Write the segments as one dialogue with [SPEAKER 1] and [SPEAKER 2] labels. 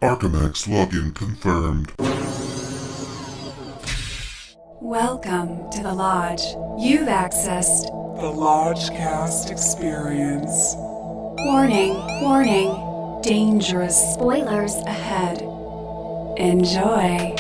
[SPEAKER 1] Archimex login confirmed.
[SPEAKER 2] Welcome to the Lodge. You've accessed
[SPEAKER 3] the Lodgecast experience.
[SPEAKER 2] Warning, warning. Dangerous spoilers ahead. Enjoy.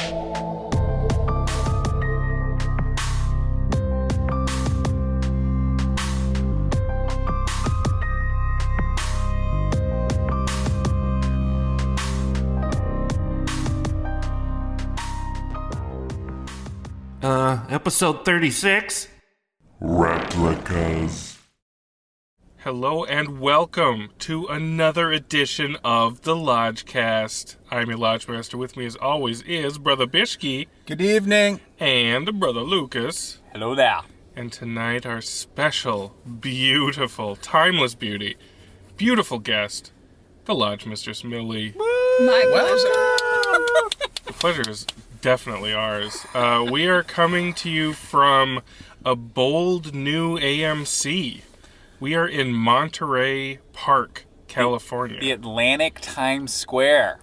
[SPEAKER 4] Episode 36?
[SPEAKER 1] Replicas.
[SPEAKER 4] Hello and welcome to another edition of the Lodgecast. I'm your Lodge Master. With me as always is Brother Bishki.
[SPEAKER 5] Good evening.
[SPEAKER 4] And Brother Lucas.
[SPEAKER 5] Hello there.
[SPEAKER 4] And tonight our special, beautiful, timeless beauty, beautiful guest, the Lodge Mistress Millie.
[SPEAKER 6] My pleasure.
[SPEAKER 4] The pleasure is definitely ours. We are coming to you from a bold new AMC. We are in Monterey Park, California.
[SPEAKER 5] The Atlantic Times Square.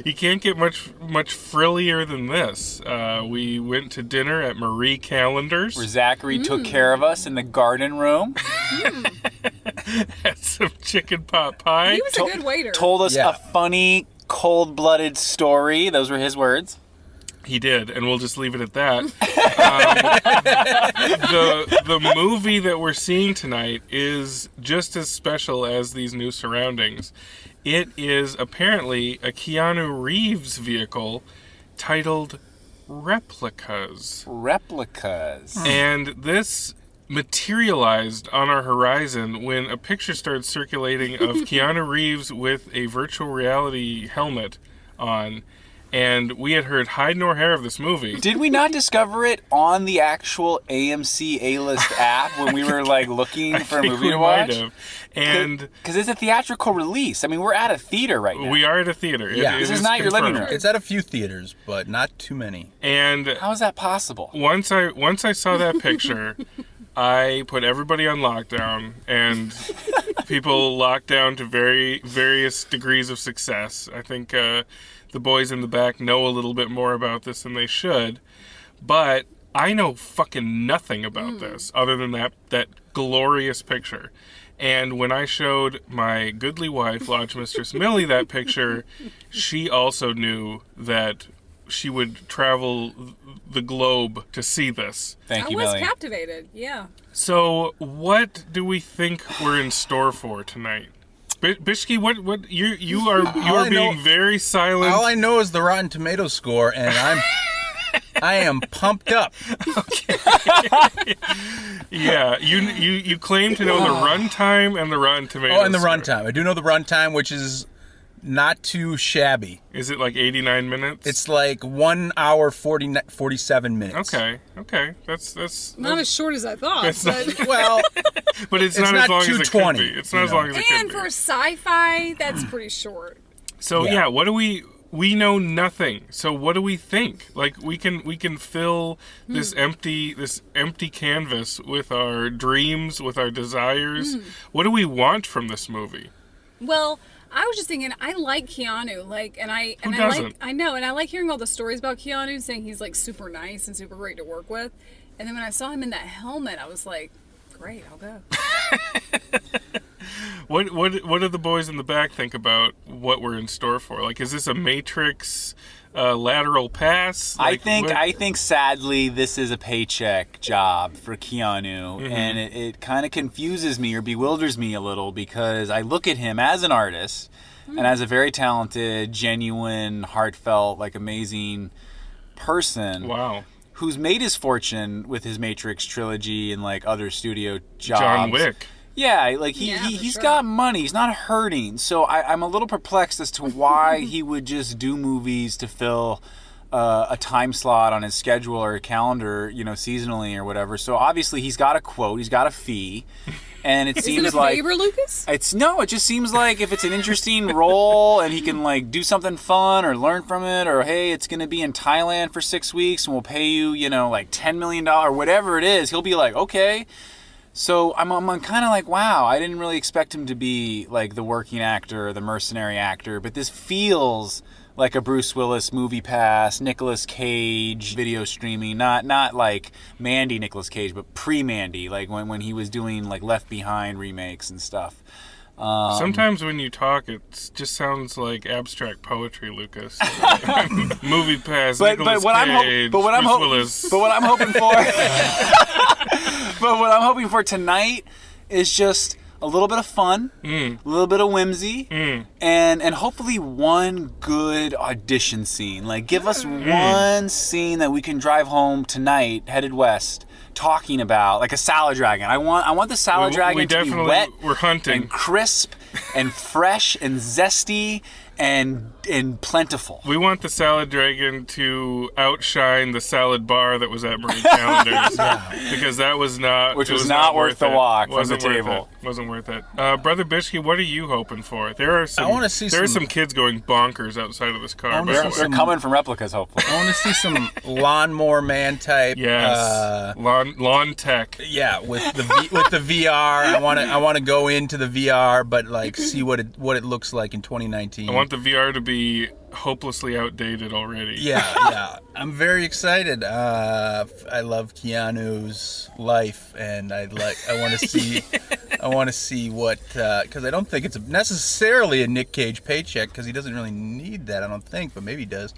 [SPEAKER 4] You can't get much frillier than this. We went to dinner at Marie Callender's.
[SPEAKER 5] Where Zachary took care of us in the garden room.
[SPEAKER 4] Had some chicken pot pie.
[SPEAKER 6] He was a good waiter.
[SPEAKER 5] Told us a funny, cold-blooded story. Those were his words.
[SPEAKER 4] He did, and we'll just leave it at that. The movie that we're seeing tonight is just as special as these new surroundings. It is apparently a Keanu Reeves vehicle titled Replicas.
[SPEAKER 5] Replicas.
[SPEAKER 4] And this materialized on our horizon when a picture started circulating of Keanu Reeves with a virtual reality helmet on. And we had heard hide nor hair of this movie.
[SPEAKER 5] Did we not discover it on the actual AMC A-List app when we were looking for a movie to watch?
[SPEAKER 4] Might have. And
[SPEAKER 5] because it's a theatrical release. I mean, we're at a theater right now.
[SPEAKER 4] We are at a theater.
[SPEAKER 5] Yeah. This is not your living room.
[SPEAKER 7] It's at a few theaters, but not too many.
[SPEAKER 4] And
[SPEAKER 5] how is that possible?
[SPEAKER 4] Once I saw that picture, I put everybody on lockdown, and people locked down to various degrees of success. I think the boys in the back know a little bit more about this than they should, but I know fucking nothing about this other than that glorious picture. And when I showed my goodly wife, Lodge Mistress Millie, that picture, she also knew that she would travel the globe to see this.
[SPEAKER 5] Thank you,
[SPEAKER 6] Millie. I was
[SPEAKER 5] Millie.
[SPEAKER 6] captivated, yeah.
[SPEAKER 4] So, what do we think we're in store for tonight? Bishki, what you are being very silent.
[SPEAKER 7] All I know is the Rotten Tomatoes score, and I am pumped up.
[SPEAKER 4] Okay. Yeah, you claim to know the runtime and the Rotten Tomatoes.
[SPEAKER 7] Oh, and the runtime. I do know the runtime, which is not too shabby.
[SPEAKER 4] Is it 89 minutes?
[SPEAKER 7] It's 1 hour 47 minutes.
[SPEAKER 4] Okay. That's
[SPEAKER 6] not as short as I thought. But
[SPEAKER 7] well,
[SPEAKER 4] but it's not as long as it could be. It's not as long as it could be.
[SPEAKER 6] And for sci-fi, that's pretty short.
[SPEAKER 4] So yeah, what do we know nothing. So what do we think? We can fill this empty canvas with our dreams, with our desires. What do we want from this movie?
[SPEAKER 6] Well, I was just thinking, I like Keanu, I like hearing all the stories about Keanu, saying he's super nice and super great to work with. And then when I saw him in that helmet, I was like, great, I'll go.
[SPEAKER 4] What do the boys in the back think about what we're in store for? Is this a Matrix lateral pass?
[SPEAKER 5] I think sadly this is a paycheck job for Keanu, and it kind of confuses me or bewilders me a little because I look at him as an artist and as a very talented, genuine, heartfelt, amazing person.
[SPEAKER 4] Wow.
[SPEAKER 5] Who's made his fortune with his Matrix trilogy and other studio jobs.
[SPEAKER 4] John Wick.
[SPEAKER 5] Yeah, he's got money. He's not hurting. So I'm a little perplexed as to why he would just do movies to fill a time slot on his schedule or a calendar, seasonally or whatever. So obviously he's got a quote, he's got a fee, and it seems
[SPEAKER 6] Is it a favor, Lucas?
[SPEAKER 5] It just seems like if it's an interesting role and he can do something fun or learn from it, or hey, it's gonna be in Thailand for 6 weeks and we'll pay you, $10 million, whatever it is, he'll be like, okay. So I'm kind of like, wow, I didn't really expect him to be like the working actor or the mercenary actor, but this feels like a Bruce Willis movie pass, Nicolas Cage video streaming, not like Mandy Nicolas Cage, but pre-Mandy, like when he was doing like Left Behind remakes and stuff.
[SPEAKER 4] Sometimes when you talk, it just sounds like abstract poetry, Lucas. Movie pass, Nicolas Cage, Bruce Willis.
[SPEAKER 5] But what I'm hoping for, but what I'm hoping for tonight is just a little bit of fun, a little bit of whimsy, and hopefully one good audition scene. Like, give us one scene that we can drive home tonight, headed west, talking about, like a salad dragon. I want the salad dragon to be wet,
[SPEAKER 4] we're hunting,
[SPEAKER 5] and crisp, and fresh, and zesty, and plentiful.
[SPEAKER 4] We want the salad dragon to outshine the salad bar that was at Marie Callender's, because that was not,
[SPEAKER 5] which was not worth the walk from the table.
[SPEAKER 4] Wasn't worth it. Brother Bishke, what are you hoping for? There are some.
[SPEAKER 7] I want to see
[SPEAKER 4] there are some kids going bonkers outside of this car.
[SPEAKER 5] They're coming from Replicas, hopefully.
[SPEAKER 7] I want to see some lawnmower man type.
[SPEAKER 4] Yes. Lawn tech.
[SPEAKER 7] Yeah, with the VR. I want to go into the VR, but like see what it looks like in 2019.
[SPEAKER 4] I want the VR to be hopelessly outdated already.
[SPEAKER 7] Yeah. I'm very excited. I love Keanu's life, and I want to see. I want to see what, because I don't think it's necessarily a Nick Cage paycheck, because he doesn't really need that, I don't think, but maybe he does.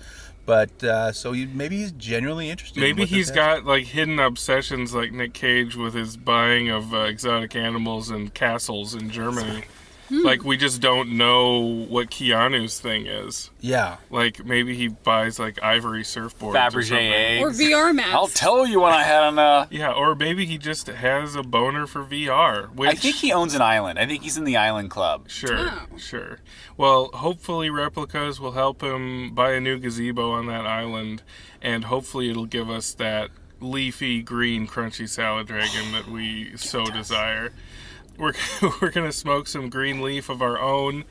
[SPEAKER 7] But maybe he's genuinely interested.
[SPEAKER 4] Maybe he's got like hidden obsessions like Nick Cage with his buying of exotic animals and castles in Germany. Like, we just don't know what Keanu's thing is.
[SPEAKER 7] Yeah.
[SPEAKER 4] Like, maybe he buys like ivory surfboards
[SPEAKER 5] Fabergé eggs.
[SPEAKER 6] Or VR mats.
[SPEAKER 5] I'll tell you when I had enough.
[SPEAKER 4] Yeah, or maybe he just has a boner for VR. Which,
[SPEAKER 5] I think he owns an island. I think he's in the island club.
[SPEAKER 4] Sure. Well, hopefully Replicas will help him buy a new gazebo on that island, and hopefully it'll give us that leafy, green, crunchy salad dragon that we so desire. We're going to smoke some green leaf of our own,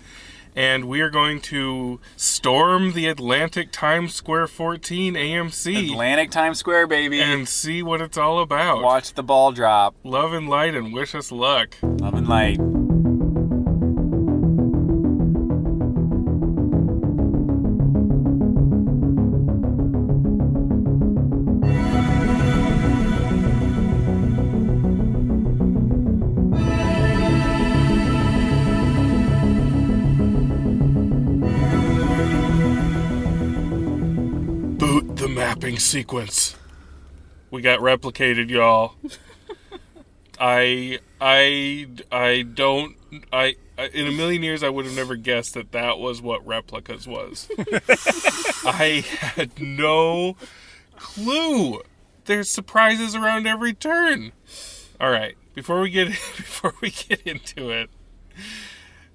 [SPEAKER 4] and we are going to storm the Atlantic Times Square 14 AMC.
[SPEAKER 5] Atlantic Times Square, baby.
[SPEAKER 4] And see what it's all about.
[SPEAKER 5] Watch the ball drop.
[SPEAKER 4] Love and light, and wish us luck.
[SPEAKER 5] Love and light.
[SPEAKER 4] Mapping sequence. We got replicated, y'all. I don't in a million years I would have never guessed that was what Replicas was. I had no clue. There's surprises around every turn. All right, before we get into it,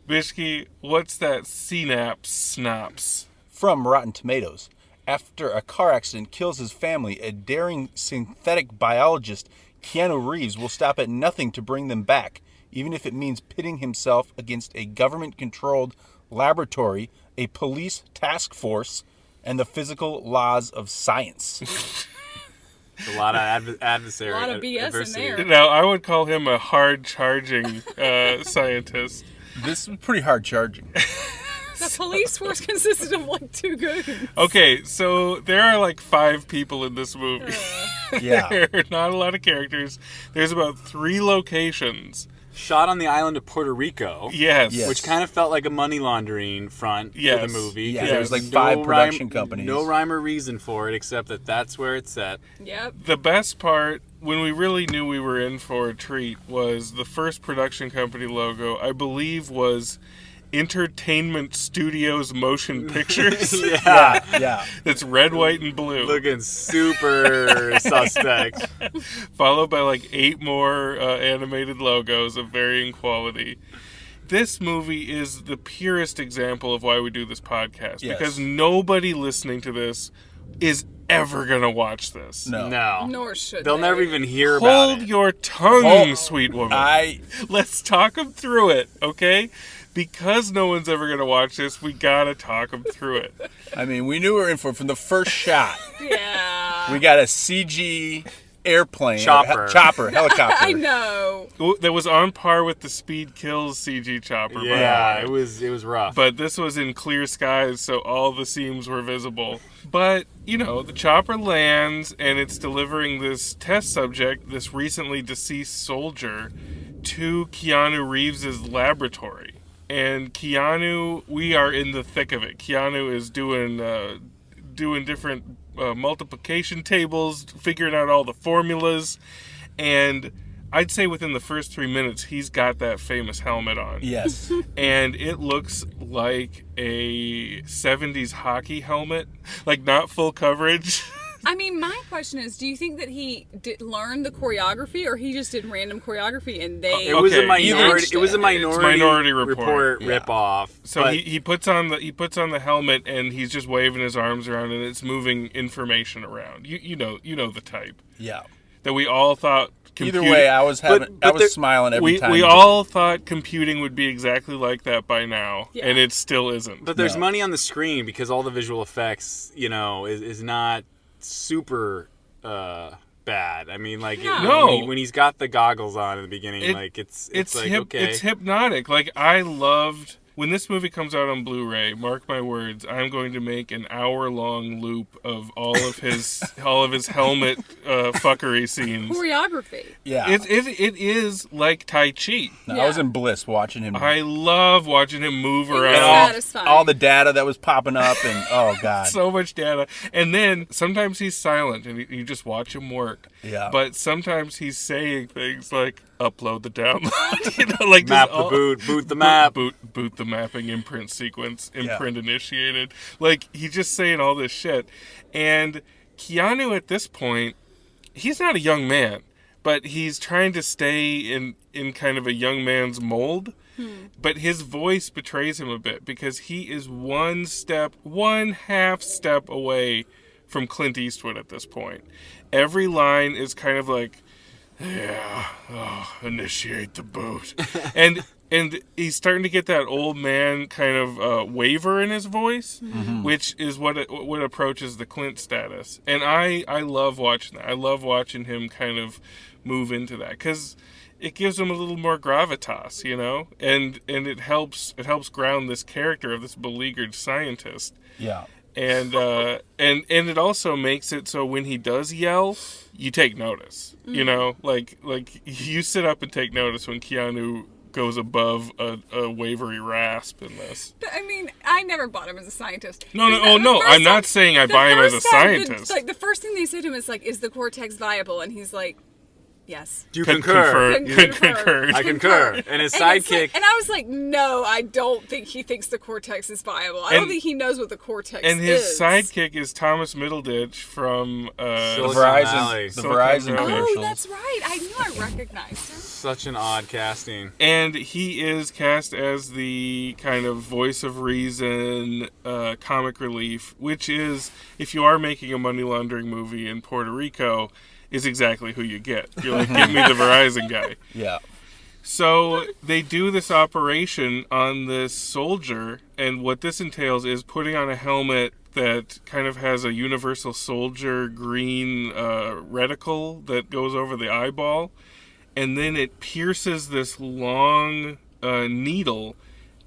[SPEAKER 4] Bishke, what's that synapse?
[SPEAKER 7] From Rotten Tomatoes. After a car accident kills his family, a daring synthetic biologist, Keanu Reeves, will stop at nothing to bring them back, even if it means pitting himself against a government-controlled laboratory, a police task force, and the physical laws of science.
[SPEAKER 5] A lot of adversary.
[SPEAKER 6] A lot of BS in there.
[SPEAKER 4] Now, I would call him a hard-charging scientist.
[SPEAKER 7] This is pretty hard-charging.
[SPEAKER 6] The police force consisted of like 2 goons.
[SPEAKER 4] Okay, so there are like 5 people in this movie.
[SPEAKER 7] Yeah.
[SPEAKER 4] There are not a lot of characters. There's about 3 locations.
[SPEAKER 5] Shot on the island of Puerto Rico.
[SPEAKER 4] Yes.
[SPEAKER 5] Which kind of felt like a money laundering front for the movie.
[SPEAKER 7] Yeah, there's like 5 production companies.
[SPEAKER 5] No rhyme or reason for it except that that's where it's set.
[SPEAKER 6] Yep.
[SPEAKER 4] The best part, when we really knew we were in for a treat, was the first production company logo, I believe, was Entertainment Studios Motion Pictures.
[SPEAKER 5] Yeah.
[SPEAKER 4] It's red, white, and blue.
[SPEAKER 5] Looking super suspect.
[SPEAKER 4] Followed by like 8 more animated logos of varying quality. This movie is the purest example of why we do this podcast.
[SPEAKER 7] Yes.
[SPEAKER 4] Because nobody listening to this is ever going to watch this.
[SPEAKER 5] No.
[SPEAKER 6] Nor should
[SPEAKER 5] They'll
[SPEAKER 6] they.
[SPEAKER 5] never even hear about it.
[SPEAKER 4] Hold your tongue, sweet woman. Let's talk them through it, okay? Because no one's ever going to watch this, we got to talk them through it.
[SPEAKER 7] I mean, we knew we were in for it from the first shot.
[SPEAKER 6] Yeah.
[SPEAKER 7] We got a CG airplane.
[SPEAKER 5] Chopper.
[SPEAKER 7] Helicopter.
[SPEAKER 6] I know.
[SPEAKER 4] That was on par with the Speed Kills CG chopper.
[SPEAKER 5] Yeah, it was rough.
[SPEAKER 4] But this was in clear skies, so all the seams were visible. But, the chopper lands, and it's delivering this test subject, this recently deceased soldier, to Keanu Reeves' laboratory. And Keanu, we are in the thick of it. Keanu is doing different multiplication tables, figuring out all the formulas, and I'd say within the first 3 minutes, he's got that famous helmet on.
[SPEAKER 7] Yes.
[SPEAKER 4] And it looks like a 70s hockey helmet, like not full coverage.
[SPEAKER 6] I mean, my question is, do you think that he did learn the choreography, or he just did random choreography and they?
[SPEAKER 5] It was a
[SPEAKER 4] Okay,
[SPEAKER 5] minority. It was a minority
[SPEAKER 4] Report
[SPEAKER 5] ripoff.
[SPEAKER 4] So
[SPEAKER 5] but
[SPEAKER 4] he puts on the helmet, and he's just waving his arms around, and it's moving information around. You know the type
[SPEAKER 7] Yeah.
[SPEAKER 4] that we all thought.
[SPEAKER 7] Either way, I was smiling every time.
[SPEAKER 4] We all thought computing would be exactly like that by now, and it still isn't.
[SPEAKER 5] But there's money on the screen because all the visual effects, is not super bad. I mean, like when he's got the goggles on in the beginning, it's like okay,
[SPEAKER 4] it's hypnotic. Like I loved. When this movie comes out on Blu-ray, mark my words, I'm going to make an hour-long loop of all of his helmet fuckery scenes.
[SPEAKER 6] Choreography.
[SPEAKER 7] Yeah.
[SPEAKER 4] It is like Tai Chi.
[SPEAKER 7] No, I was in bliss watching him.
[SPEAKER 4] I love watching him move
[SPEAKER 6] was
[SPEAKER 4] around.
[SPEAKER 6] satisfying.
[SPEAKER 7] All the data that was popping up, and oh god,
[SPEAKER 4] So much data. And then sometimes he's silent and you just watch him work.
[SPEAKER 7] Yeah.
[SPEAKER 4] But sometimes he's saying things like, upload the download. Like
[SPEAKER 5] map the boot the map.
[SPEAKER 4] Boot the mapping, imprint sequence, imprint initiated. Like, he's just saying all this shit. And Keanu at this point, he's not a young man, but he's trying to stay in kind of a young man's mold. But his voice betrays him a bit because he is one half step away from Clint Eastwood at this point. Every line is kind of like, initiate the boot. and he's starting to get that old man kind of waver in his voice, which is what approaches the Clint status. And I love watching that. I love watching him kind of move into that because it gives him a little more gravitas, and it helps ground this character of this beleaguered scientist.
[SPEAKER 7] yeah.
[SPEAKER 4] And it also makes it so when he does yell, you take notice. Like you sit up and take notice when Keanu goes above a wavery rasp in this.
[SPEAKER 6] But, I mean, I never bought him as a scientist.
[SPEAKER 4] No. I'm not saying I buy him as a scientist.
[SPEAKER 6] The first thing they say to him is like, "Is the cortex viable?" And he's like, "Yes."
[SPEAKER 5] Do you concur? I concur. And his sidekick.
[SPEAKER 6] And I was like, no, I don't think he thinks the cortex is viable. I don't think he knows what the cortex is.
[SPEAKER 4] And his sidekick is Thomas Middleditch from
[SPEAKER 7] The
[SPEAKER 5] Valley.
[SPEAKER 7] Verizon commercials.
[SPEAKER 6] Oh, that's right. I knew I recognized him.
[SPEAKER 5] Such an odd casting.
[SPEAKER 4] And he is cast as the kind of voice of reason, comic relief, which is, if you are making a money laundering movie in Puerto Rico, is exactly who you get. You're like, give me the Verizon guy.
[SPEAKER 7] Yeah.
[SPEAKER 4] So they do this operation on this soldier, and what this entails is putting on a helmet that kind of has a universal soldier green reticle that goes over the eyeball, and then it pierces this long needle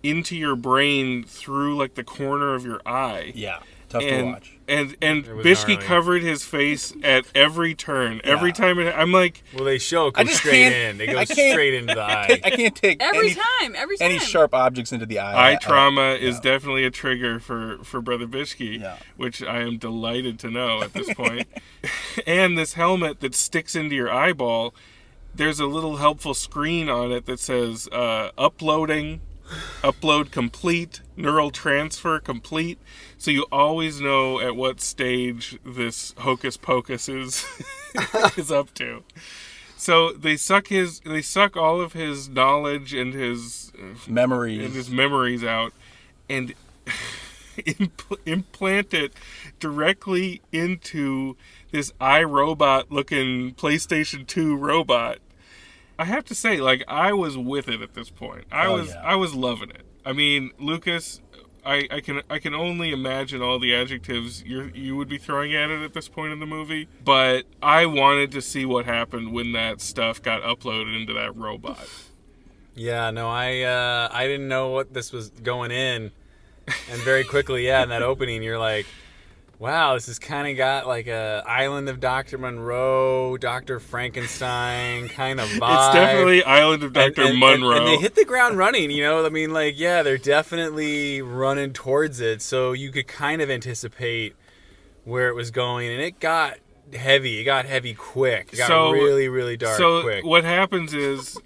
[SPEAKER 4] into your brain through like the corner of your eye.
[SPEAKER 7] Yeah. Tough to watch.
[SPEAKER 4] And Bishke covered his face at every turn.
[SPEAKER 7] Yeah.
[SPEAKER 4] Every time I'm like...
[SPEAKER 5] Well, they go straight in. They go straight into the eye.
[SPEAKER 7] I can't take
[SPEAKER 6] Every time.
[SPEAKER 7] any sharp objects into the eye.
[SPEAKER 4] Eye trauma is definitely a trigger for Brother Bishke,
[SPEAKER 7] Yeah.
[SPEAKER 4] which I am delighted to know at this point. And this helmet that sticks into your eyeball, there's a little helpful screen on it that says uploading, upload complete, neural transfer complete. So you always know at what stage this hocus pocus is up to. So they suck all of his knowledge and his memories out, and implant it directly into this iRobot looking PlayStation 2 robot. I have to say, like, I was with it at this point. I was loving it. I mean, Lucas, I can only imagine all the adjectives you would be throwing at it at this point in the movie. But I wanted to see what happened when that stuff got uploaded into that robot.
[SPEAKER 8] Yeah, no, I didn't know what this was going in, and very quickly, in that opening, you're like, wow, this has kind of got like a Island of Dr. Monroe, Dr. Frankenstein kind of vibe.
[SPEAKER 4] It's definitely Island of Dr. Monroe.
[SPEAKER 8] And they hit the ground running, you know? I mean, like, yeah, they're definitely running towards it, so you could kind of anticipate where it was going, and it got heavy. It got heavy quick. It got really, really dark quick.
[SPEAKER 4] So what happens is,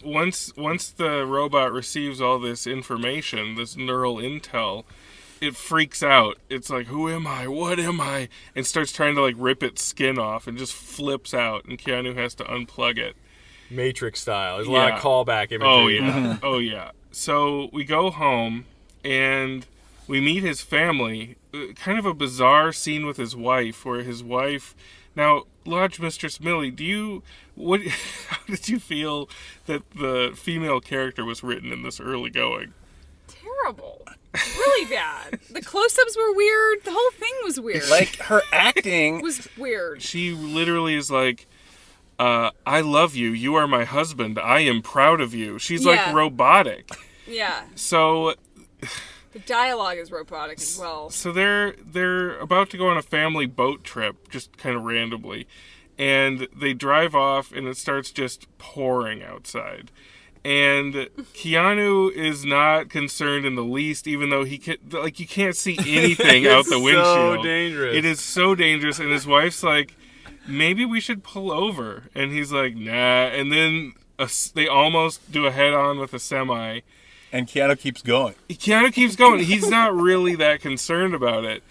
[SPEAKER 4] once the robot receives all this information, this neural intel, it freaks out. It's like, who am I? What am I? And starts trying to like rip its skin off and just flips out. And Keanu has to unplug it.
[SPEAKER 8] Matrix style. There's a lot of callback imagery.
[SPEAKER 4] Oh, yeah. Oh, yeah. So we go home and we meet his family. Kind of a bizarre scene with his wife where his wife... Now, Lodge Mistress Millie, how did you feel that the female character was written in this early going?
[SPEAKER 6] Terrible. Really bad. The close-ups were weird. The whole thing was weird.
[SPEAKER 7] Like, her acting
[SPEAKER 6] was weird.
[SPEAKER 4] She literally is like, I love you. You are my husband. I am proud of you. She's like robotic.
[SPEAKER 6] Yeah.
[SPEAKER 4] So
[SPEAKER 6] the dialogue is robotic as well.
[SPEAKER 4] So they're about to go on a family boat trip, just kind of randomly, and they drive off, and it starts just pouring outside. And Keanu is not concerned in the least, even though you can't see anything out the windshield.
[SPEAKER 8] So dangerous.
[SPEAKER 4] It is so dangerous. And his wife's like, maybe we should pull over. And he's like, nah. And then they almost do a head-on with a semi.
[SPEAKER 7] And Keanu keeps going.
[SPEAKER 4] He's not really that concerned about it.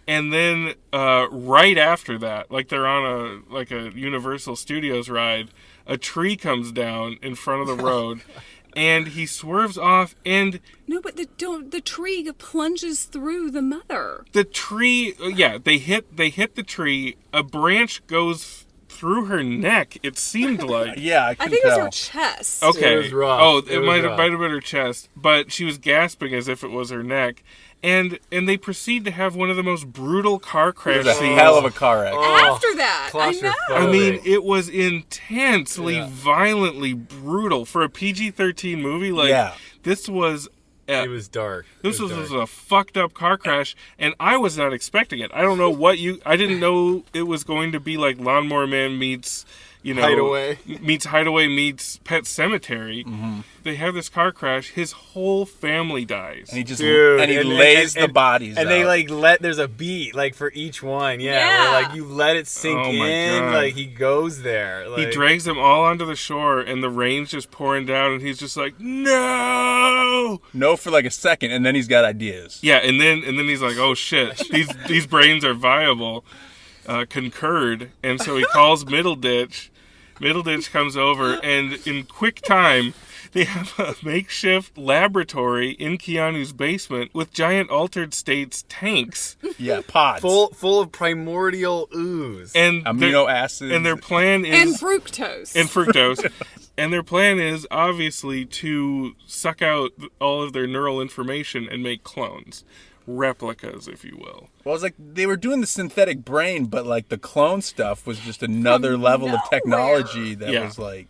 [SPEAKER 4] And then right after that, like they're on a Universal Studios ride, a tree comes down in front of the road, and he swerves off. And
[SPEAKER 6] no, but the tree plunges through the mother.
[SPEAKER 4] The tree, they hit the tree. A branch goes through her neck. It seemed like.
[SPEAKER 7] Yeah,
[SPEAKER 6] I think it was her chest.
[SPEAKER 4] Okay.
[SPEAKER 8] It was rough.
[SPEAKER 4] Oh, it might have been her chest, but she was gasping as if it was her neck. And they proceed to have one of the most brutal car crash scenes.
[SPEAKER 7] It was a hell of a car wreck.
[SPEAKER 6] After that, I know.
[SPEAKER 4] I mean, it was intensely, violently brutal for a PG-13 movie. This was.
[SPEAKER 8] It was dark.
[SPEAKER 4] This was a fucked up car crash, and I was not expecting it. I don't know I didn't know it was going to be like Lawnmower Man meets.
[SPEAKER 8] Hideaway
[SPEAKER 4] meets Pet Cemetery. Mm-hmm. They have this car crash. His whole family dies.
[SPEAKER 7] And he just lays the bodies
[SPEAKER 8] and
[SPEAKER 7] out.
[SPEAKER 8] There's a beat like for each one. Yeah. Where, you let it sink in.
[SPEAKER 4] God.
[SPEAKER 8] Like he goes there.
[SPEAKER 4] He drags them all onto the shore, and the rain's just pouring down, and he's just like, no
[SPEAKER 7] for like a second, and then he's got ideas.
[SPEAKER 4] Yeah, and then he's like, oh shit, these brains are viable. Concurred, and so he calls Middleditch. Middleditch comes over, and in quick time, they have a makeshift laboratory in Keanu's basement with giant altered states tanks.
[SPEAKER 7] Yeah, pods.
[SPEAKER 8] Full of primordial ooze.
[SPEAKER 4] And
[SPEAKER 7] amino acids.
[SPEAKER 4] And their plan is...
[SPEAKER 6] And fructose. And their plan is, obviously, to suck out all of their neural information and make clones. Replicas, if you will.
[SPEAKER 7] Well, it was like they were doing the synthetic brain, but like the clone stuff was just another level of technology that was like...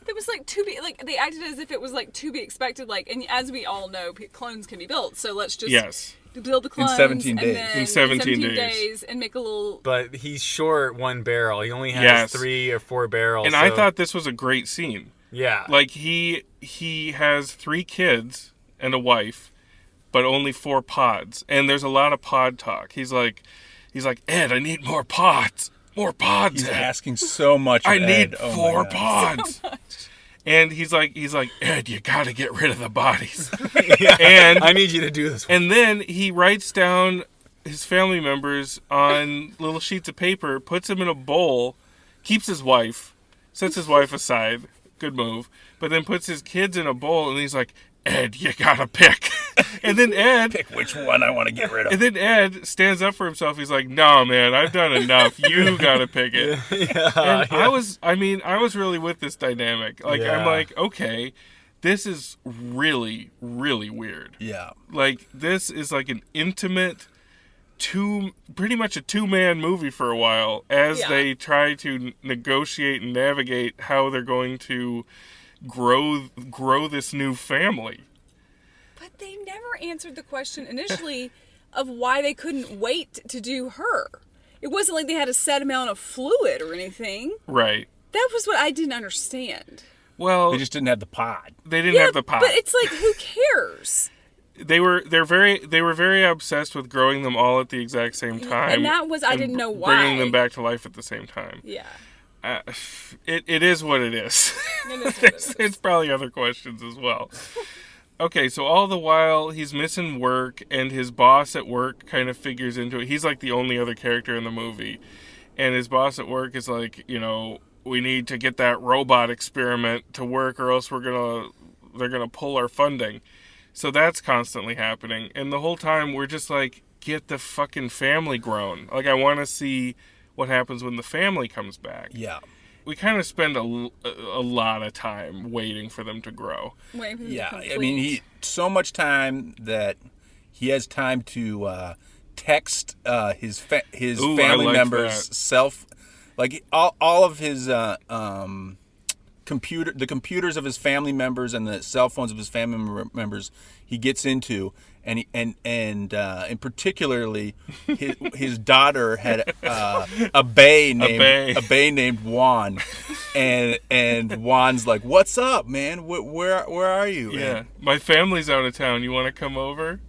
[SPEAKER 6] It was like to be, like, they acted as if it was like to be expected, like, and as we all know, clones can be built, so let's just build the clones
[SPEAKER 7] in 17 days.
[SPEAKER 6] In 17 days and make a little...
[SPEAKER 8] But he's short one barrel. He only has 3 or 4 barrels.
[SPEAKER 4] And I thought this was a great scene.
[SPEAKER 8] Yeah.
[SPEAKER 4] Like, he has 3 kids and a wife, but only 4 pods. And there's a lot of pod talk. He's like, Ed, I need more pods. More pods.
[SPEAKER 7] He's
[SPEAKER 4] Ed.
[SPEAKER 7] asking so much.
[SPEAKER 4] I need 4 pods. So and he's like, Ed, you got to get rid of the bodies. And
[SPEAKER 8] I need you to do this one.
[SPEAKER 4] And then he writes down his family members on little sheets of paper, puts them in a bowl, keeps his wife, sets his wife aside. Good move. But then puts his kids in a bowl, and he's like, Ed, you gotta pick. And then Ed...
[SPEAKER 7] Pick which one I want to get rid of.
[SPEAKER 4] And then Ed stands up for himself. He's like, no, man, I've done enough. You gotta pick it. I was really with this dynamic. Like, I'm like, okay, This is really, really weird.
[SPEAKER 7] Yeah.
[SPEAKER 4] Like, this is like an intimate pretty much a two-man movie for a while as they try to negotiate and navigate how they're going to grow this new family.
[SPEAKER 6] But they never answered the question initially of why they couldn't wait to do her. It wasn't like they had a set amount of fluid or anything.
[SPEAKER 4] Right.
[SPEAKER 6] That was what I didn't understand.
[SPEAKER 4] Well,
[SPEAKER 7] They just didn't have the pod.
[SPEAKER 4] they didn't have the pot.
[SPEAKER 6] But it's like, who cares?
[SPEAKER 4] They were very obsessed with growing them all at the exact same time.
[SPEAKER 6] And that was, I didn't know why.
[SPEAKER 4] Bringing them back to life at the same time.
[SPEAKER 6] Yeah.
[SPEAKER 4] It is what it is. There's probably other questions as well. Okay, so all the while he's missing work, and his boss at work kind of figures into it. He's like the only other character in the movie, and his boss at work is like, we need to get that robot experiment to work, or else they're gonna pull our funding. So that's constantly happening, and the whole time we're just like, get the fucking family grown. Like, I want to see what happens when the family comes back.
[SPEAKER 7] Yeah.
[SPEAKER 4] We kind of spend a lot of time waiting for them to grow.
[SPEAKER 7] Yeah, I mean, so much time that he has time to text his family members' like all of his the computers of his family members and the cell phones of his family members he gets into, and particularly his daughter had a bae named Juan, and Juan's like, "What's up, man? Where are you?"
[SPEAKER 4] Yeah, my family's out of town. You want to come over?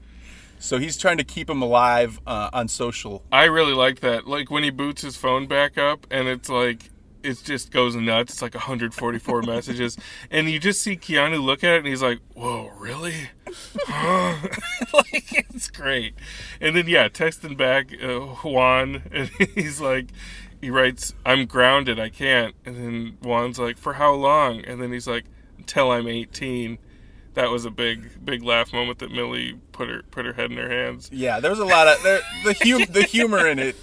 [SPEAKER 7] So he's trying to keep him alive on social.
[SPEAKER 4] I really like that. Like when he boots his phone back up, and it's like, it just goes nuts. It's like 144 messages. And you just see Keanu look at it, and he's like, whoa, really? Huh? Like, it's great. And then, texting back Juan, and he's like, he writes, I'm grounded, I can't. And then Juan's like, for how long? And then he's like, until I'm 18. That was a big laugh moment that Millie put her head in her hands.
[SPEAKER 7] Yeah, there was a lot of the humor in it.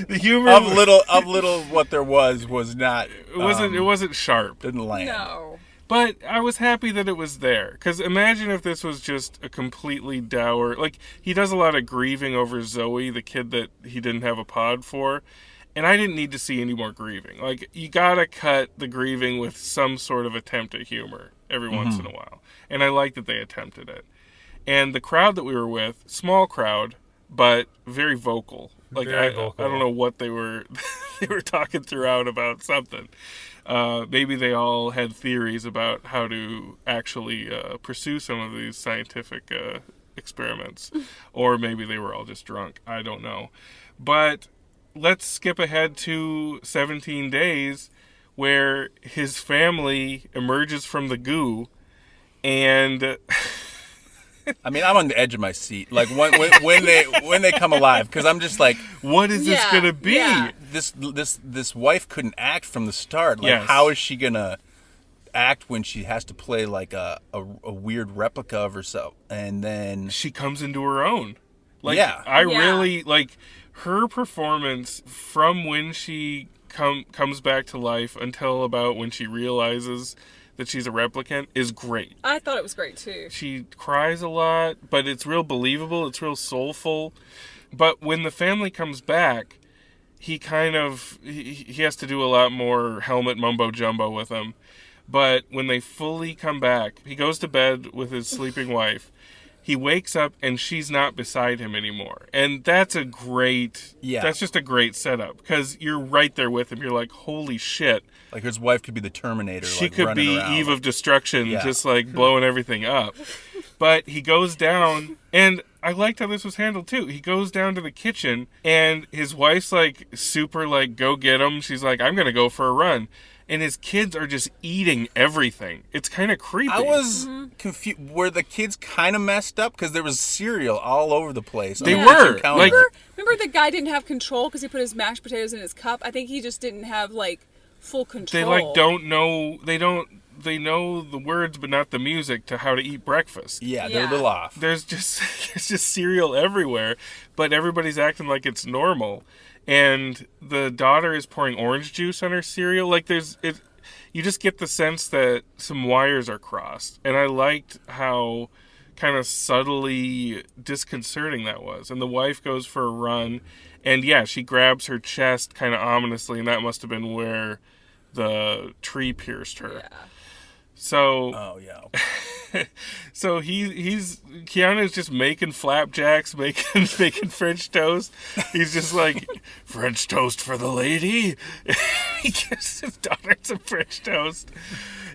[SPEAKER 4] The humor
[SPEAKER 7] of little what there was not.
[SPEAKER 4] It wasn't sharp.
[SPEAKER 7] Didn't land.
[SPEAKER 6] No.
[SPEAKER 4] But I was happy that it was there, because imagine if this was just a completely dour. Like, he does a lot of grieving over Zoe, the kid that he didn't have a pod for. And I didn't need to see any more grieving. Like, you gotta cut the grieving with some sort of attempt at humor every once in a while. And I like that they attempted it. And the crowd that we were with, small crowd, but very vocal. Like,
[SPEAKER 8] Very vocal.
[SPEAKER 4] I don't know what they were talking throughout about something. Maybe they all had theories about how to actually pursue some of these scientific experiments. Or maybe they were all just drunk. I don't know. But let's skip ahead to 17 days, where his family emerges from the goo, and
[SPEAKER 7] I mean, I'm on the edge of my seat. Like when they come alive, because I'm just like,
[SPEAKER 4] what is this gonna be?
[SPEAKER 6] Yeah.
[SPEAKER 7] This wife couldn't act from the start. Like,
[SPEAKER 4] Yes.
[SPEAKER 7] how is she gonna act when she has to play like a weird replica of herself, and then
[SPEAKER 4] She comes into her own. Like,
[SPEAKER 7] Yeah.
[SPEAKER 4] I really like her performance from when she comes back to life until about when she realizes that she's a replicant is great.
[SPEAKER 6] I thought it was great too.
[SPEAKER 4] She cries a lot, but it's real believable. It's real soulful. But when the family comes back, he has to do a lot more helmet mumbo jumbo with them. But when they fully come back, he goes to bed with his sleeping wife. He wakes up and she's not beside him anymore. And that's a great, that's just a great setup, because you're right there with him. You're like, holy shit.
[SPEAKER 7] like his wife could be the Terminator.
[SPEAKER 4] She
[SPEAKER 7] like,
[SPEAKER 4] could
[SPEAKER 7] running
[SPEAKER 4] be
[SPEAKER 7] around.
[SPEAKER 4] Eve of Destruction,
[SPEAKER 7] Yeah.
[SPEAKER 4] just like blowing everything up. But he goes down, and I liked how this was handled too. He goes down to the kitchen, and his wife's like super like, go get him. She's like, I'm going to go for a run. And his kids are just eating everything. It's kind of creepy.
[SPEAKER 7] I was confused. Were the kids kind of messed up? Because there was cereal all over the place.
[SPEAKER 4] They
[SPEAKER 7] on the
[SPEAKER 4] were.
[SPEAKER 7] kitchen counter.
[SPEAKER 4] Like-
[SPEAKER 6] Remember the guy didn't have control because he put his mashed potatoes in his cup? I think he just didn't have like full control.
[SPEAKER 4] They like don't know. They know the words but not the music to how to eat breakfast.
[SPEAKER 7] yeah, they're a
[SPEAKER 6] Yeah.
[SPEAKER 7] little off.
[SPEAKER 4] There's just cereal everywhere, but everybody's acting like it's normal. And the daughter is pouring orange juice on her cereal. Like you just get the sense that some wires are crossed. And I liked how kind of subtly disconcerting that was. And the wife goes for a run, and yeah, she grabs her chest kind of ominously, and that must have been where the tree pierced her.
[SPEAKER 6] Yeah.
[SPEAKER 4] So,
[SPEAKER 7] Oh yeah.
[SPEAKER 4] so he's Keanu's just making flapjacks, making French toast. He's just like, French toast for the lady. He gives his daughter some French toast,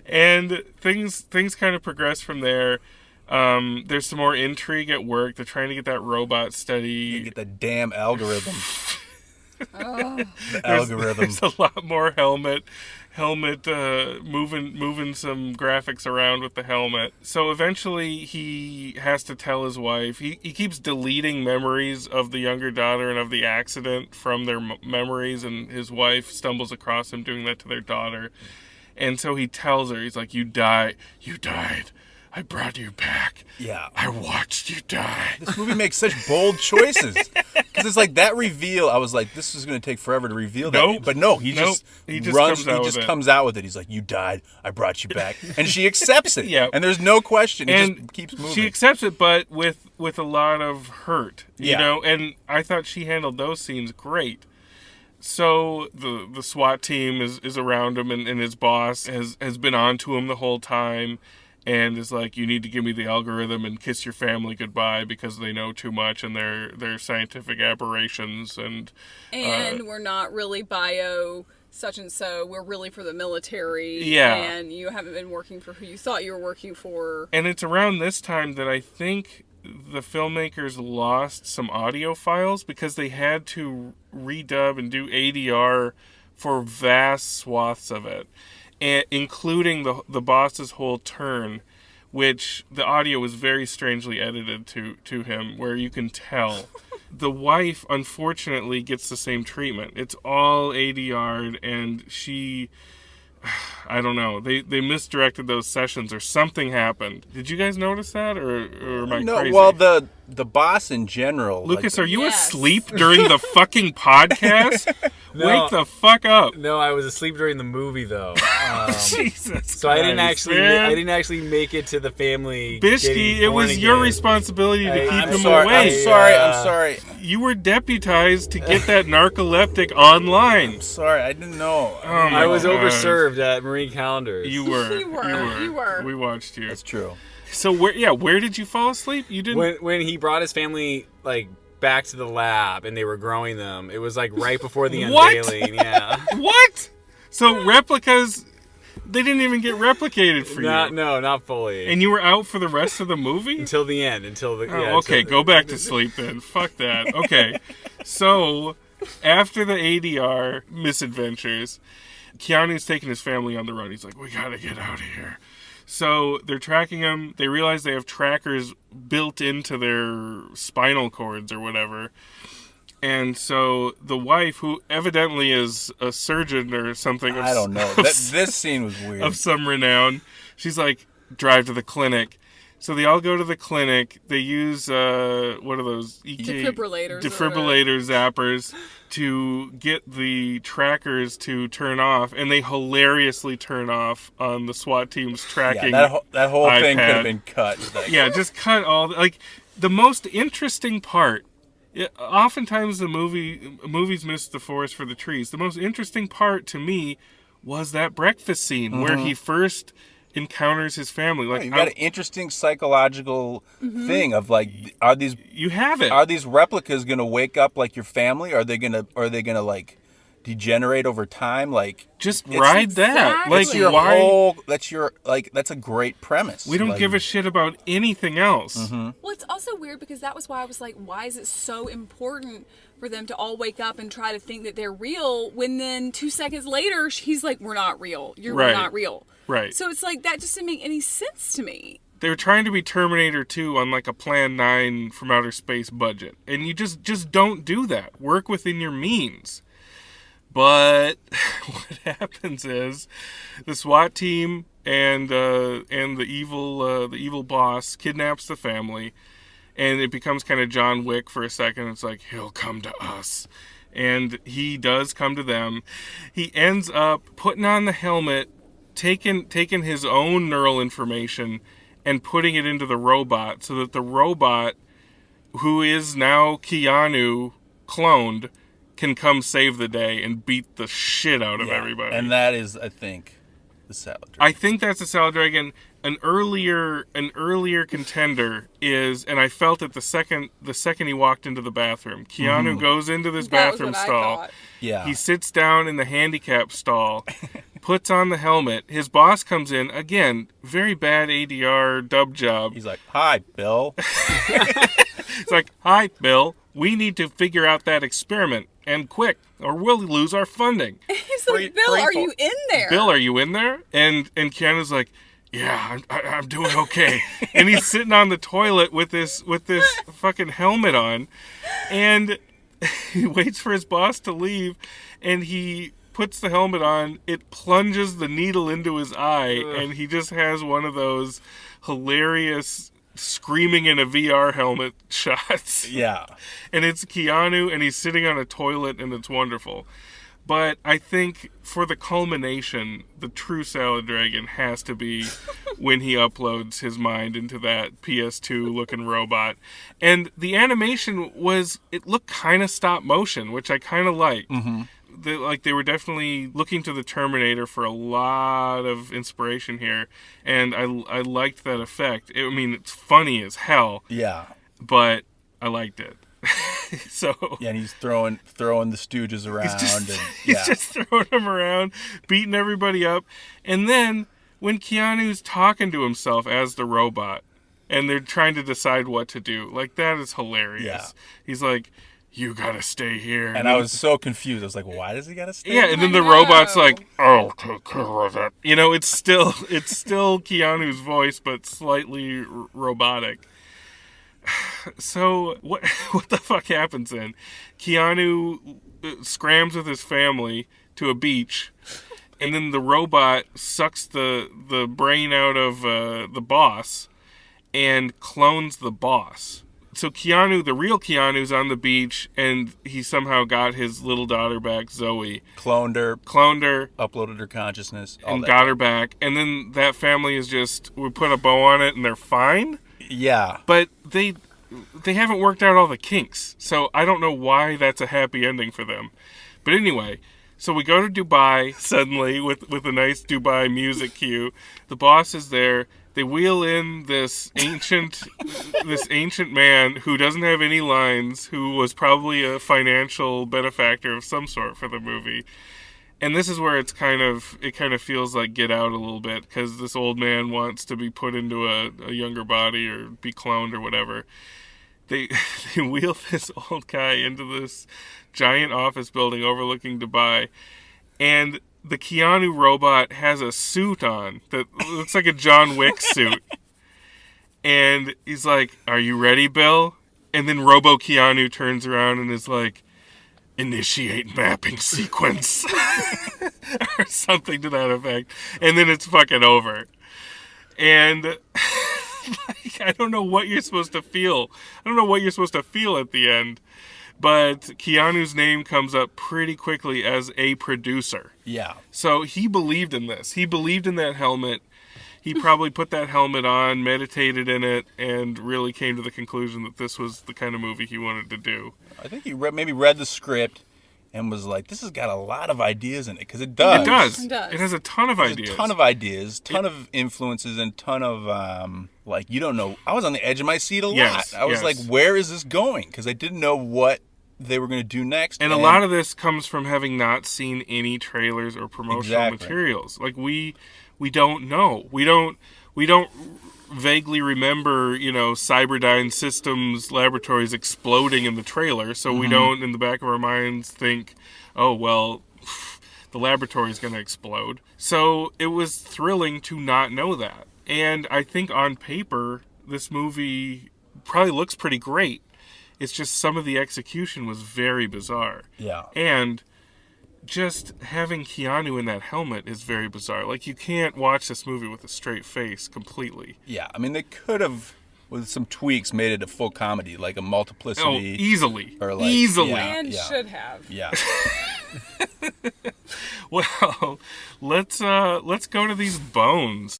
[SPEAKER 4] and things kind of progress from there. There's some more intrigue at work. They're trying to get that robot study.
[SPEAKER 7] You get the damn algorithm.
[SPEAKER 6] Oh.
[SPEAKER 7] The algorithm.
[SPEAKER 4] There's a lot more helmet moving some graphics around with the helmet. So eventually he has to tell his wife. He keeps deleting memories of the younger daughter and of the accident from their memories, and his wife stumbles across him doing that to their daughter. And so he tells her, he's like, you died. I brought you back.
[SPEAKER 7] Yeah.
[SPEAKER 4] I watched you die.
[SPEAKER 7] This movie makes such bold choices. Because it's like that reveal, I was like, this is going to take forever to reveal that.
[SPEAKER 4] Nope.
[SPEAKER 7] But no, he just comes out with it. He's like, you died. I brought you back. And she accepts it.
[SPEAKER 4] Yeah.
[SPEAKER 7] And there's no question. He
[SPEAKER 4] And
[SPEAKER 7] just keeps moving.
[SPEAKER 4] she accepts it, but with a lot of hurt, you
[SPEAKER 7] Yeah.
[SPEAKER 4] know? And I thought she handled those scenes great. So the SWAT team is around him, and his boss has been on to him the whole time. And is like, you need to give me the algorithm and kiss your family goodbye because they know too much and they're scientific aberrations. And
[SPEAKER 6] we're not really bio such and so. We're really for the military.
[SPEAKER 4] Yeah.
[SPEAKER 6] And you haven't been working for who you thought you were working for.
[SPEAKER 4] And it's around this time that I think the filmmakers lost some audio files because they had to redub and do ADR for vast swaths of it. Including the boss's whole turn, which the audio was very strangely edited to him, where you can tell. The wife, unfortunately, gets the same treatment. It's all ADR'd, and she... I don't know. They misdirected those sessions or something happened. Did you guys notice that, or am I crazy?
[SPEAKER 7] Well, the boss in general.
[SPEAKER 4] Lucas,
[SPEAKER 7] like,
[SPEAKER 4] are you
[SPEAKER 6] Yes.
[SPEAKER 4] asleep during the fucking podcast?
[SPEAKER 8] No.
[SPEAKER 4] Wake the fuck up.
[SPEAKER 8] No, I was asleep during the movie though.
[SPEAKER 4] Jesus
[SPEAKER 8] So I didn't
[SPEAKER 4] Christ,
[SPEAKER 8] actually,
[SPEAKER 4] man.
[SPEAKER 8] I didn't actually make it to the family.
[SPEAKER 4] Bishki,
[SPEAKER 8] getting
[SPEAKER 4] it
[SPEAKER 8] born
[SPEAKER 4] was your
[SPEAKER 8] again.
[SPEAKER 4] responsibility to keep
[SPEAKER 8] I'm
[SPEAKER 4] him
[SPEAKER 7] sorry,
[SPEAKER 4] away.
[SPEAKER 7] I'm sorry.
[SPEAKER 4] You were deputized to get that narcoleptic online.
[SPEAKER 7] Sorry, I didn't know.
[SPEAKER 4] Oh my
[SPEAKER 8] I was
[SPEAKER 4] God.
[SPEAKER 8] overserved at Marie Callender's.
[SPEAKER 4] You were.
[SPEAKER 6] You were.
[SPEAKER 4] We watched you.
[SPEAKER 7] That's true.
[SPEAKER 4] So where did you fall asleep? You didn't.
[SPEAKER 8] when he brought his family like back to the lab and they were growing them. It was like right before the
[SPEAKER 4] What?
[SPEAKER 8] unveiling. Yeah.
[SPEAKER 4] What? So replicas, they didn't even get replicated for you.
[SPEAKER 8] Not fully.
[SPEAKER 4] And you were out for the rest of the movie?
[SPEAKER 8] Until the end. Until the.
[SPEAKER 4] Oh,
[SPEAKER 8] yeah,
[SPEAKER 4] okay,
[SPEAKER 8] until-
[SPEAKER 4] go back to sleep then. Fuck that. Okay. So, after the ADR misadventures, Keanu's taking his family on the run. He's like, we gotta get out of here. So, they're tracking him. They realize they have trackers built into their spinal cords or whatever. And so, the wife, who evidently is a surgeon or something.
[SPEAKER 7] I don't know. This scene was weird.
[SPEAKER 4] Of some renown. She's like, drive to the clinic. So they all go to the clinic. They use, what are those?
[SPEAKER 6] Defibrillators.
[SPEAKER 4] Defibrillator zappers to get the trackers to turn off. And they hilariously turn off on the SWAT team's tracking.
[SPEAKER 7] Yeah, that whole thing could
[SPEAKER 4] iPad.
[SPEAKER 7] have been cut. Like,
[SPEAKER 4] Yeah, just cut all... Like, the most interesting part... Oftentimes the movies miss the forest for the trees. The most interesting part to me was that breakfast scene where he first encounters his family. Like,
[SPEAKER 7] you got an interesting psychological thing of like,
[SPEAKER 4] you have it.
[SPEAKER 7] are these replicas gonna wake up like your family? Are they gonna like degenerate over time? Like,
[SPEAKER 4] Just
[SPEAKER 7] it's-
[SPEAKER 4] ride that.
[SPEAKER 6] Exactly.
[SPEAKER 4] Like,
[SPEAKER 7] that's your
[SPEAKER 4] why?
[SPEAKER 7] whole. That's a great premise.
[SPEAKER 4] We don't
[SPEAKER 7] Like,
[SPEAKER 4] give a shit about anything else.
[SPEAKER 6] Well, it's also weird because that was why I was like, why is it so important for them to all wake up and try to think that they're real when then 2 seconds later he's like, we're not real. You're
[SPEAKER 4] Right.
[SPEAKER 6] not real.
[SPEAKER 4] Right.
[SPEAKER 6] So it's like, that just didn't make any sense to me.
[SPEAKER 4] They were trying to be Terminator 2 on like a Plan 9 from outer space budget. And you just don't do that. Work within your means. But what happens is the SWAT team and the evil boss kidnaps the family, and it becomes kind of John Wick for a second. It's like, he'll come to us. And he does come to them. He ends up putting on the helmet taken his own neural information and putting it into the robot so that the robot, who is now Keanu cloned, can come save the day and beat the shit out of everybody.
[SPEAKER 7] And that is, I think, the salad dragon.
[SPEAKER 4] I think that's the salad dragon. An earlier contender is, and I felt it the second he walked into the bathroom. Keanu goes into this bathroom stall.
[SPEAKER 7] Yeah.
[SPEAKER 4] He sits down in the handicap stall, puts on the helmet. His boss comes in, again, very bad ADR dub job.
[SPEAKER 7] He's like, "Hi, Bill."
[SPEAKER 4] It's like, "Hi, Bill. We need to figure out that experiment, and quick, or we'll lose our funding."
[SPEAKER 6] He's like, "Bill, are you in there?"
[SPEAKER 4] "Bill, are you in there?" And Keanu's like, "Yeah, I'm doing okay." And he's sitting on the toilet with this fucking helmet on, and he waits for his boss to leave, and he puts the helmet on. It plunges the needle into his eye, and he just has one of those hilarious screaming in a VR helmet shots.
[SPEAKER 7] Yeah.
[SPEAKER 4] And it's Keanu, and he's sitting on a toilet, and it's wonderful. But I think for the culmination, the true salad dragon has to be when he uploads his mind into that PS2 looking robot. And the animation it looked kind of stop motion, which I kind of liked.
[SPEAKER 7] Mm-hmm.
[SPEAKER 4] They were definitely looking to the Terminator for a lot of inspiration here, and I liked that effect. It's funny as hell.
[SPEAKER 7] Yeah.
[SPEAKER 4] But I liked it. So
[SPEAKER 7] yeah, and he's throwing the Stooges around.
[SPEAKER 4] He's just throwing them around, beating everybody up. And then when Keanu's talking to himself as the robot, and they're trying to decide what to do, like, that is hilarious.
[SPEAKER 7] Yeah.
[SPEAKER 4] He's like, "You gotta stay here."
[SPEAKER 7] And I was so confused. I was like, why does he gotta stay?
[SPEAKER 4] Yeah, and then the robot's like, "I'll take care of it." It's still Keanu's voice, but slightly robotic. So what the fuck happens then? Keanu scrams with his family to a beach, and then the robot sucks the brain out of the boss and clones the boss. So Keanu, the real Keanu's on the beach, and he somehow got his little daughter back, Zoe.
[SPEAKER 7] Cloned her, uploaded her consciousness,
[SPEAKER 4] and got her back. And then that family is we put a bow on it, and they're fine.
[SPEAKER 7] Yeah.
[SPEAKER 4] But they haven't worked out all the kinks, so I don't know why that's a happy ending for them. But anyway, so we go to Dubai suddenly with a nice Dubai music cue. The boss is there. They wheel in this ancient man who doesn't have any lines, who was probably a financial benefactor of some sort for the movie. And this is where it kind of feels like Get Out a little bit, because this old man wants to be put into a younger body or be cloned or whatever. They wheel this old guy into this giant office building overlooking Dubai, and the Keanu robot has a suit on that looks like a John Wick suit. And he's like, "Are you ready, Bill?" And then Robo Keanu turns around and is like, "Initiate mapping sequence." Or something to that effect. And then it's fucking over. And I don't know what you're supposed to feel. I don't know what you're supposed to feel at the end. But Keanu's name comes up pretty quickly as a producer.
[SPEAKER 7] Yeah.
[SPEAKER 4] So he believed in this. He believed in that helmet. He probably put that helmet on, meditated in it, and really came to the conclusion that this was the kind of movie he wanted to do.
[SPEAKER 7] I think he maybe read the script and was like, "This has got a lot of ideas in it," because it does.
[SPEAKER 4] It does. It has a ton of ideas.
[SPEAKER 7] A ton of ideas, ton of influences, and ton of you don't know. I was on the edge of my seat a lot. I was like, "Where is this going?" Because I didn't know what they were going to do next.
[SPEAKER 4] And a lot of this comes from having not seen any trailers or promotional materials. Like we don't know. We don't vaguely remember, Cyberdyne Systems Laboratories exploding in the trailer, so we don't, in the back of our minds, think, "Oh, well, the laboratory is going to explode." So it was thrilling to not know that. And I think on paper, this movie probably looks pretty great. It's just some of the execution was very bizarre.
[SPEAKER 7] Yeah.
[SPEAKER 4] And just having Keanu in that helmet is very bizarre. Like, you can't watch this movie with a straight face completely.
[SPEAKER 7] Yeah, I mean, they could have, with some tweaks, made it a full comedy, like a multiplicity.
[SPEAKER 4] Oh, easily.
[SPEAKER 7] Or like,
[SPEAKER 4] easily.
[SPEAKER 6] And should have.
[SPEAKER 7] Yeah.
[SPEAKER 4] Well, let's go to these bones.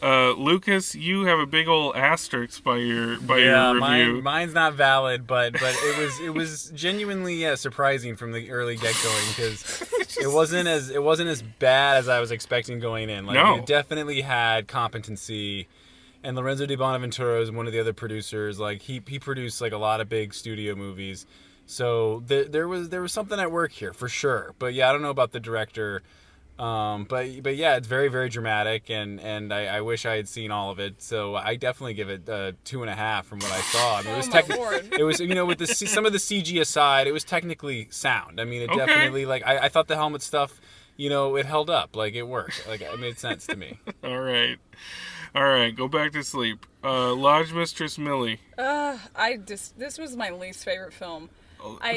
[SPEAKER 4] Lucas, you have a big old asterisk by your review.
[SPEAKER 8] Mine's not valid, but it was genuinely surprising from the early get going because it wasn't as bad as I was expecting going in. Like,
[SPEAKER 4] No.
[SPEAKER 8] It definitely had competency, and Lorenzo Di Bonaventura is one of the other producers. Like he produced like a lot of big studio movies, so there was something at work here for sure. But yeah, I don't know about the director. But yeah, it's very, very dramatic, and I wish I had seen all of it. So I definitely give it 2.5 from what I saw. I mean, it was with some of the CG aside, it was technically sound. I mean, it definitely I thought the helmet stuff, it held up, like it worked, like it made sense to me.
[SPEAKER 4] All right, go back to sleep. Lodge Mistress Millie.
[SPEAKER 6] This was my least favorite film.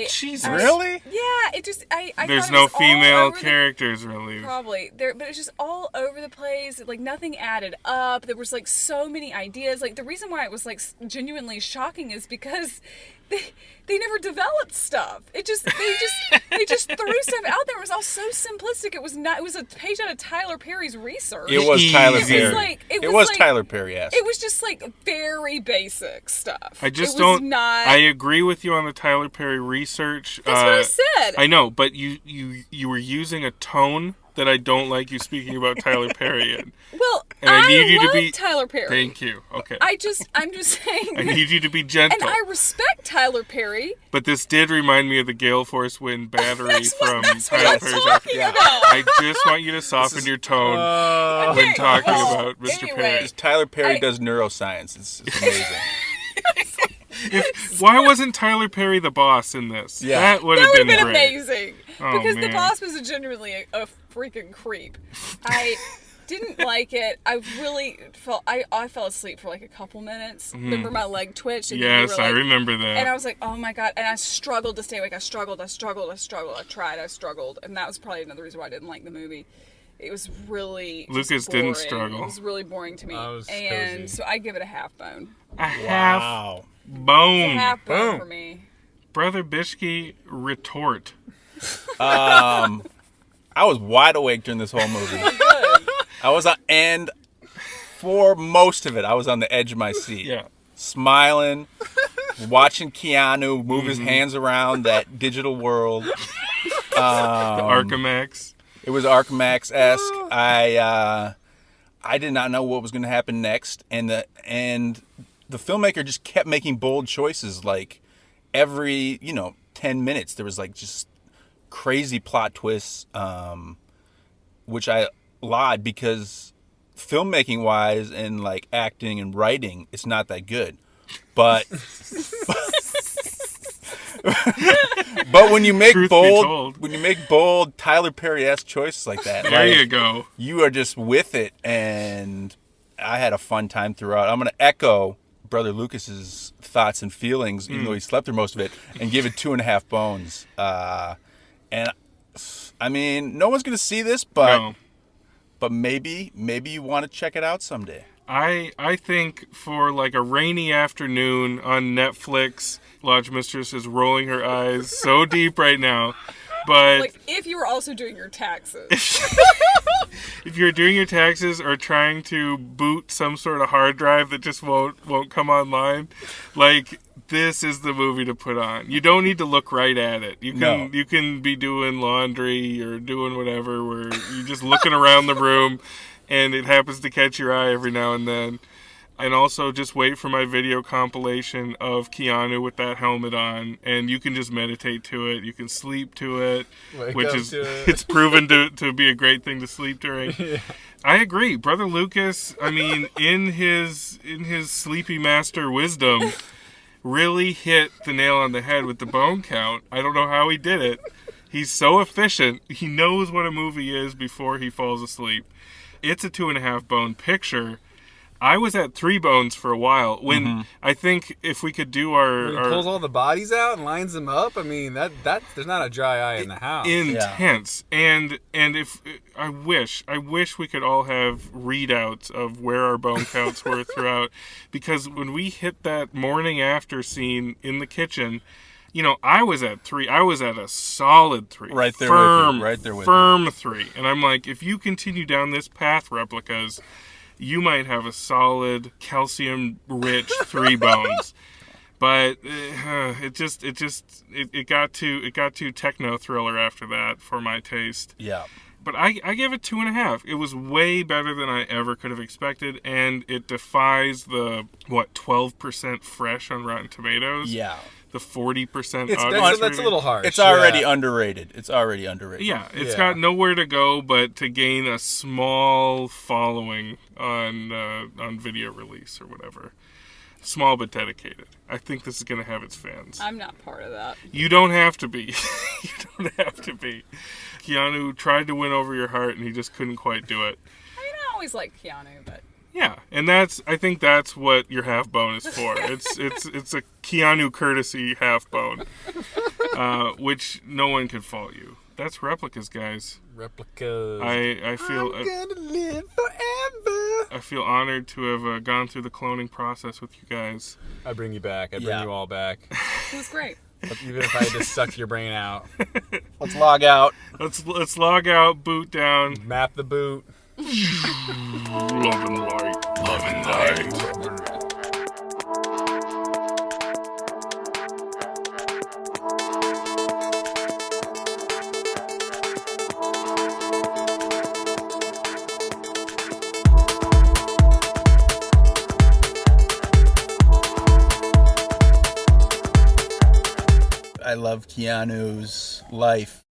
[SPEAKER 4] Jesus.
[SPEAKER 7] Really?
[SPEAKER 6] Yeah, it just I
[SPEAKER 4] There's
[SPEAKER 6] thought it
[SPEAKER 4] no
[SPEAKER 6] was all
[SPEAKER 4] female
[SPEAKER 6] over
[SPEAKER 4] characters really.
[SPEAKER 6] Probably there, but it's just all over the place. Like nothing added up. There was like so many ideas. Like the reason why it was like genuinely shocking is because they never developed stuff. They just threw stuff out there. It was all so simplistic. It was a page out of Tyler Perry's research.
[SPEAKER 7] It was Tyler Perry.
[SPEAKER 6] It was
[SPEAKER 7] Tyler Perry-esque.
[SPEAKER 6] It was just like very basic stuff.
[SPEAKER 4] I agree with you on the Tyler Perry research.
[SPEAKER 6] That's what I said.
[SPEAKER 4] I know, but you were using a tone that I don't like you speaking about Tyler Perry in.
[SPEAKER 6] Well,
[SPEAKER 4] and I need you
[SPEAKER 6] love
[SPEAKER 4] to be
[SPEAKER 6] Tyler Perry.
[SPEAKER 4] Thank you. Okay.
[SPEAKER 6] I'm just saying.
[SPEAKER 4] I need you to be gentle.
[SPEAKER 6] And I respect Tyler Perry.
[SPEAKER 4] But this did remind me of the Gale Force Wind battery from Tyler Perry's.
[SPEAKER 6] About.
[SPEAKER 4] I just want you to soften your tone when talking about Mr. Perry.
[SPEAKER 7] Tyler Perry does neuroscience. It's amazing.
[SPEAKER 4] Why wasn't Tyler Perry the boss in this?
[SPEAKER 7] Yeah.
[SPEAKER 4] That would have been great.
[SPEAKER 6] Amazing.
[SPEAKER 4] Oh,
[SPEAKER 6] because
[SPEAKER 4] man.
[SPEAKER 6] the boss was genuinely a freaking creep. I didn't like it. I really felt I fell asleep for like a couple minutes. Remember my leg twitched? And
[SPEAKER 4] Yes, I remember that.
[SPEAKER 6] And I was like, oh my god. And I struggled to stay awake. I struggled. I tried. I struggled. And that was probably another reason why I didn't like the movie. It was really
[SPEAKER 4] Lucas
[SPEAKER 6] boring.
[SPEAKER 4] didn't struggle.
[SPEAKER 6] It was really boring to me.
[SPEAKER 8] Was
[SPEAKER 6] and
[SPEAKER 8] cozy.
[SPEAKER 6] so I give it a half bone.
[SPEAKER 4] A half
[SPEAKER 7] Wow.
[SPEAKER 4] bone.
[SPEAKER 6] A half bone
[SPEAKER 8] Boom.
[SPEAKER 6] for me.
[SPEAKER 4] Brother Bishke, retort.
[SPEAKER 7] I was wide awake during this whole movie. And for most of it, I was on the edge of my seat.
[SPEAKER 4] Yeah.
[SPEAKER 7] Smiling, watching Keanu move his hands around that digital world.
[SPEAKER 4] The Archimax.
[SPEAKER 7] It was Archimax-esque. I did not know what was going to happen next, and the filmmaker just kept making bold choices. Like every 10 minutes, there was like just crazy plot twists, which I laud because filmmaking wise and like acting and writing, it's not that good. But but when you make bold Tyler Perry-esque choices like that,
[SPEAKER 4] There you go.
[SPEAKER 7] You are just with it, and I had a fun time throughout. I'm gonna echo Brother Lucas's thoughts and feelings, even though he slept through most of it, and give it 2.5 bones. And I mean, no one's gonna see this, but maybe you want to check it out someday.
[SPEAKER 4] I think for like a rainy afternoon on Netflix, Lodge Mistress is rolling her eyes so deep right now. But
[SPEAKER 6] Like if you were also doing your taxes.
[SPEAKER 4] if you're doing your taxes or trying to boot some sort of hard drive that just won't come online, like this is the movie to put on. You don't need to look right at it. You can be doing laundry or doing whatever where you're just looking around the room and it happens to catch your eye every now and then. And also just wait for my video compilation of Keanu with that helmet on, and you can just meditate to it. You can sleep to it, it's proven to be a great thing to sleep during. Yeah. I agree, Brother Lucas. I mean, in his sleepy master wisdom, really hit the nail on the head with the bone count. I don't know how he did it. He's so efficient. He knows what a movie is before he falls asleep. It's a 2.5 bone picture. I was at 3 bones for a while. When I think if we could do our
[SPEAKER 8] When he pulls all the bodies out and lines them up, I mean that there's not a dry eye in the house.
[SPEAKER 4] Intense. Yeah. And if I wish we could all have readouts of where our bone counts were throughout, because when we hit that morning after scene in the kitchen, You know, I was at 3. I was at a solid 3.
[SPEAKER 7] Right there
[SPEAKER 4] firm,
[SPEAKER 7] with you. Right there with
[SPEAKER 4] firm 3. And I'm like, if you continue down this path, Replicas, you might have a solid calcium-rich 3 bones. But it got too techno-thriller after that for my taste.
[SPEAKER 7] Yeah.
[SPEAKER 4] But I gave it 2.5. It was way better than I ever could have expected, and it defies the 12% fresh on Rotten Tomatoes.
[SPEAKER 7] Yeah.
[SPEAKER 4] The 40%
[SPEAKER 8] That's
[SPEAKER 4] audience
[SPEAKER 8] a
[SPEAKER 4] rating.
[SPEAKER 8] little harsh.
[SPEAKER 7] It's already underrated. It's already underrated.
[SPEAKER 4] Yeah, it's
[SPEAKER 8] Yeah.
[SPEAKER 4] got nowhere to go but to gain a small following on video release or whatever. Small but dedicated. I think this is going to have its fans.
[SPEAKER 6] I'm not part of that.
[SPEAKER 4] You don't have to be. You don't have to be. Keanu tried to win over your heart, and he just couldn't quite do it.
[SPEAKER 6] I mean, I always like Keanu, but
[SPEAKER 4] Yeah, and I think that's what your half bone is for. It's a Keanu courtesy half bone, which no one could fault you. That's Replicas, guys.
[SPEAKER 8] Replicas.
[SPEAKER 4] I feel
[SPEAKER 8] I'm gonna live forever.
[SPEAKER 4] I feel honored to have gone through the cloning process with you guys.
[SPEAKER 8] I bring you back. I bring
[SPEAKER 7] Yeah.
[SPEAKER 8] you all back.
[SPEAKER 6] it was great.
[SPEAKER 8] Even if I had to suck your brain out.
[SPEAKER 7] Let's log out.
[SPEAKER 4] Let's log out, boot down.
[SPEAKER 8] Map the boot.
[SPEAKER 4] Love and light. Love and light.
[SPEAKER 7] I love Keanu's life.